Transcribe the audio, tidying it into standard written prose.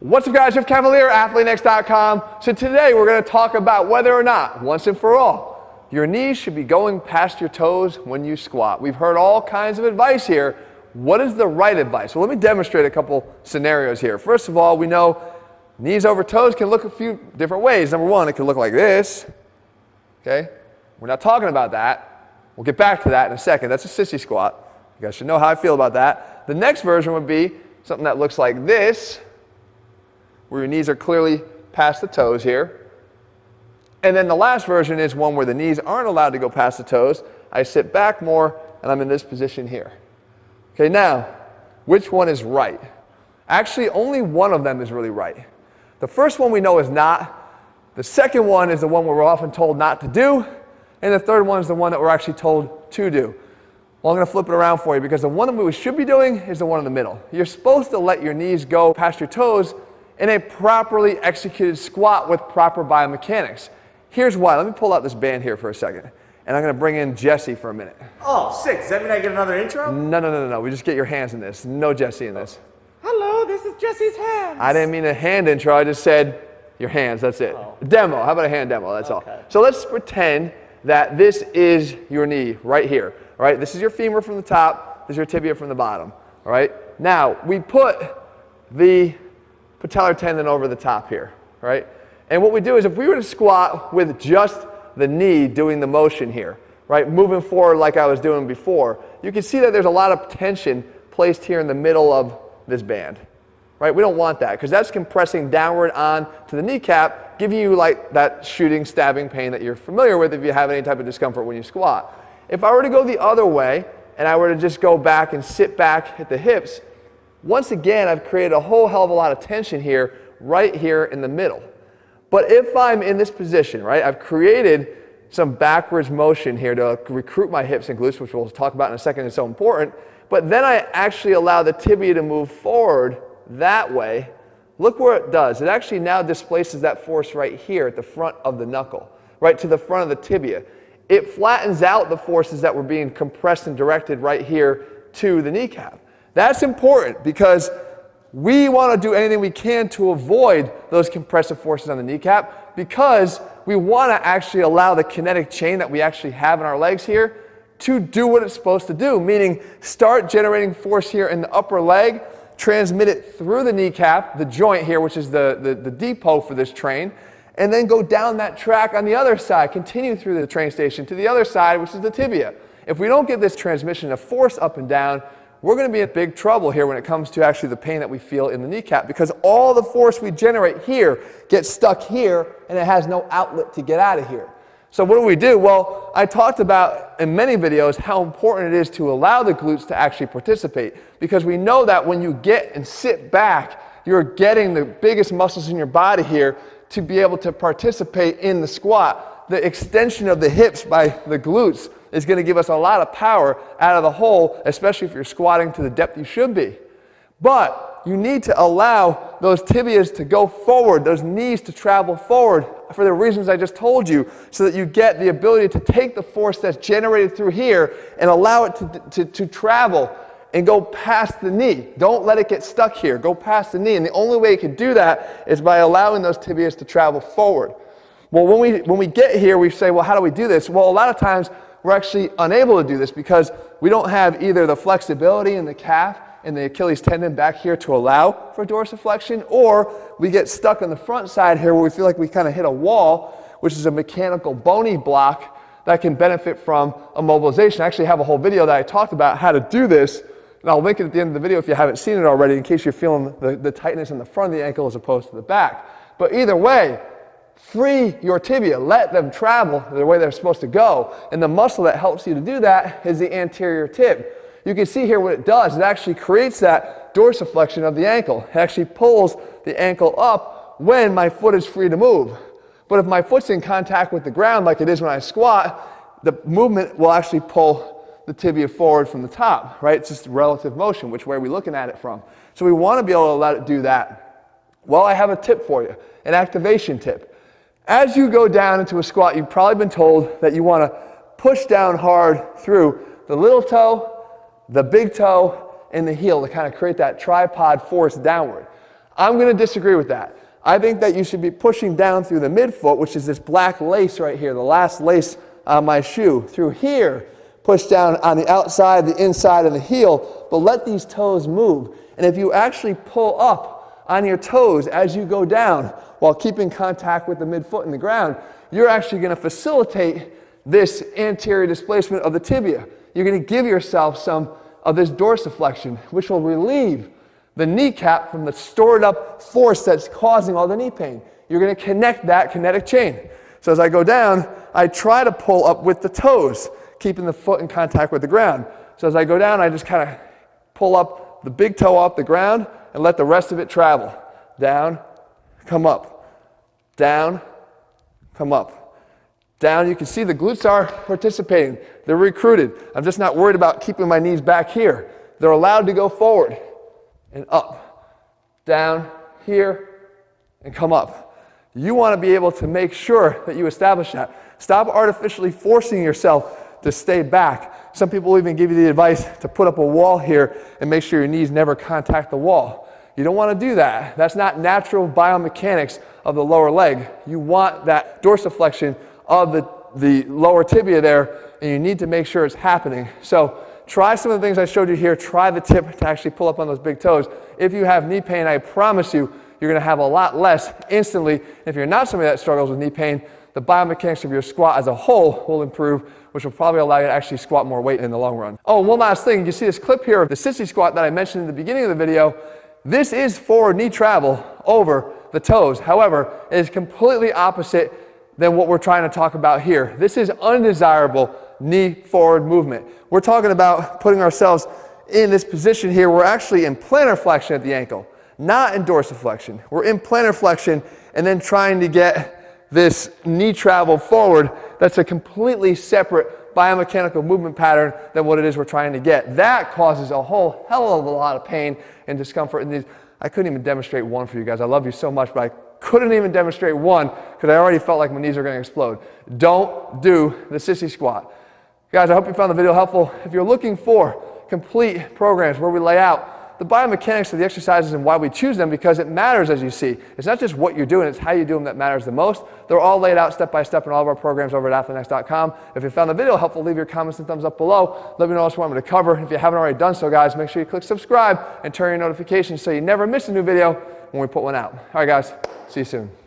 What's up, guys? Jeff Cavalier, ATHLEAN-X.com. So today we're going to talk about whether or not, once and for all, your knees should be going past your toes when you squat. We've heard all kinds of advice here. What is the right advice? Well, let me demonstrate a couple scenarios here. First of all, we know knees over toes can look a few different ways. Number one, it can look like this. Okay? We're not talking about that. We'll get back to that in a second. That's a sissy squat. You guys should know how I feel about that. The next version would be something that looks like this, where your knees are clearly past the toes here. And then the last version is one where the knees aren't allowed to go past the toes. I sit back more, and I'm in this position here. Okay, now, which one is right? Actually, only one of them is really right. The first one we know is not. The second one is the one where we're often told not to do. And the third one is the one that we're actually told to do. Well, I'm going to flip it around for you, because the one that we should be doing is the one in the middle. You're supposed to let your knees go past your toes in a properly executed squat with proper biomechanics. Here's why. Let me pull out this band here for a second. And I'm going to bring in Jesse for a minute. Oh, sick. Does that mean I get another intro? No. We just get your hands in this. No Jesse in this. Hello, this is Jesse's hands. I didn't mean a hand intro. I just said your hands. That's it. Oh. Demo. How about a hand demo? That's okay. all. So let's pretend that this is your knee right here. All right? This is your femur from the top. This is your tibia from the bottom. All right? Now, we put the patellar tendon over the top here, right? And what we do is, if we were to squat with just the knee doing the motion here, right, moving forward like I was doing before, you can see that there's a lot of tension placed here in the middle of this band, right? We don't want that, because that's compressing downward on to the kneecap, giving you like that shooting, stabbing pain that you're familiar with if you have any type of discomfort when you squat. If I were to go the other way, and I were to just go back and sit back at the hips, once again, I've created a whole hell of a lot of tension here, right here in the middle. But if I'm in this position, right, I've created some backwards motion here to recruit my hips and glutes, which we'll talk about in a second, is so important. But then I actually allow the tibia to move forward that way. Look where it does. It actually now displaces that force right here at the front of the knuckle, right to the front of the tibia. It flattens out the forces that were being compressed and directed right here to the kneecap. That's important, because we want to do anything we can to avoid those compressive forces on the kneecap, because we want to actually allow the kinetic chain that we actually have in our legs here to do what it's supposed to do, meaning start generating force here in the upper leg, transmit it through the kneecap, the joint here, which is the depot for this train, and then go down that track on the other side, continue through the train station to the other side, which is the tibia. If we don't get this transmission of force up and down, we're going to be in big trouble here when it comes to actually the pain that we feel in the kneecap, because all the force we generate here gets stuck here, and it has no outlet to get out of here. So what do? Well, I talked about in many videos how important it is to allow the glutes to actually participate, because we know that when you get and sit back, you're getting the biggest muscles in your body here to be able to participate in the squat. The extension of the hips by the glutes is going to give us a lot of power out of the hole, especially if you're squatting to the depth you should be. But you need to allow those tibias to go forward, those knees to travel forward for the reasons I just told you, so that you get the ability to take the force that's generated through here and allow it to travel and go past the knee. Don't let it get stuck here. Go past the knee. And the only way you can do that is by allowing those tibias to travel forward. Well, when we get here, we say, well, how do we do this? Well, a lot of times we're actually unable to do this, because we don't have either the flexibility in the calf and the Achilles tendon back here to allow for dorsiflexion, or we get stuck on the front side here where we feel like we kind of hit a wall, which is a mechanical bony block that can benefit from immobilization. I actually have a whole video that I talked about how to do this, and I'll link it at the end of the video if you haven't seen it already, in case you're feeling the tightness in the front of the ankle as opposed to the back. But either way, free your tibia. Let them travel the way they're supposed to go. And the muscle that helps you to do that is the anterior tib. You can see here what it does. It actually creates that dorsiflexion of the ankle. It actually pulls the ankle up when my foot is free to move. But if my foot's in contact with the ground like it is when I squat, the movement will actually pull the tibia forward from the top, right? It's just relative motion, which way are we looking at it from. So we want to be able to let it do that. Well, I have a tip for you, an activation tip. As you go down into a squat, you've probably been told that you want to push down hard through the little toe, the big toe, and the heel to kind of create that tripod force downward. I'm going to disagree with that. I think that you should be pushing down through the midfoot, which is this black lace right here, the last lace on my shoe. Through here, push down on the outside, the inside, and the heel, but let these toes move. And if you actually pull up on your toes as you go down while keeping contact with the midfoot and the ground, you're actually going to facilitate this anterior displacement of the tibia. You're going to give yourself some of this dorsiflexion, which will relieve the kneecap from the stored up force that's causing all the knee pain. You're going to connect that kinetic chain. So as I go down, I try to pull up with the toes, keeping the foot in contact with the ground. So as I go down, I just kind of pull up the big toe off the ground and let the rest of it travel. Down, come up. Down, come up. Down, you can see the glutes are participating. They're recruited. I'm just not worried about keeping my knees back here. They're allowed to go forward and up. Down, here, and come up. You want to be able to make sure that you establish that. Stop artificially forcing yourself to stay back. Some people even give you the advice to put up a wall here and make sure your knees never contact the wall. You don't want to do that. That's not natural biomechanics of the lower leg. You want that dorsiflexion of the lower tibia there, and you need to make sure it's happening. So try some of the things I showed you here. Try the tip to actually pull up on those big toes. If you have knee pain, I promise you, you're going to have a lot less instantly. If you're not somebody that struggles with knee pain, the biomechanics of your squat as a whole will improve, which will probably allow you to actually squat more weight in the long run. Oh, one last thing. You see this clip here of the sissy squat that I mentioned in the beginning of the video. This is forward knee travel over the toes. However, it is completely opposite than what we're trying to talk about here. This is undesirable knee forward movement. We're talking about putting ourselves in this position here. We're actually in plantar flexion at the ankle, not in dorsiflexion. We're in plantar flexion and then trying to get this knee travel forward. That's a completely separate biomechanical movement pattern than what it is we're trying to get. That causes a whole hell of a lot of pain and discomfort in these. I couldn't even demonstrate one for you guys. I love you so much, but I couldn't even demonstrate one because I already felt like my knees are going to explode. Don't do the sissy squat. Guys, I hope you found the video helpful. If you're looking for complete programs where we lay out the biomechanics of the exercises and why we choose them, because it matters, as you see. It's not just what you're doing, it's how you do them that matters the most. They're all laid out step by step in all of our programs over at ATHLEAN-X.com. If you found the video helpful, leave your comments and thumbs up below. Let me know what you want me to cover. If you haven't already done so, guys, make sure you click subscribe and turn your notifications so you never miss a new video when we put one out. All right, guys, see you soon.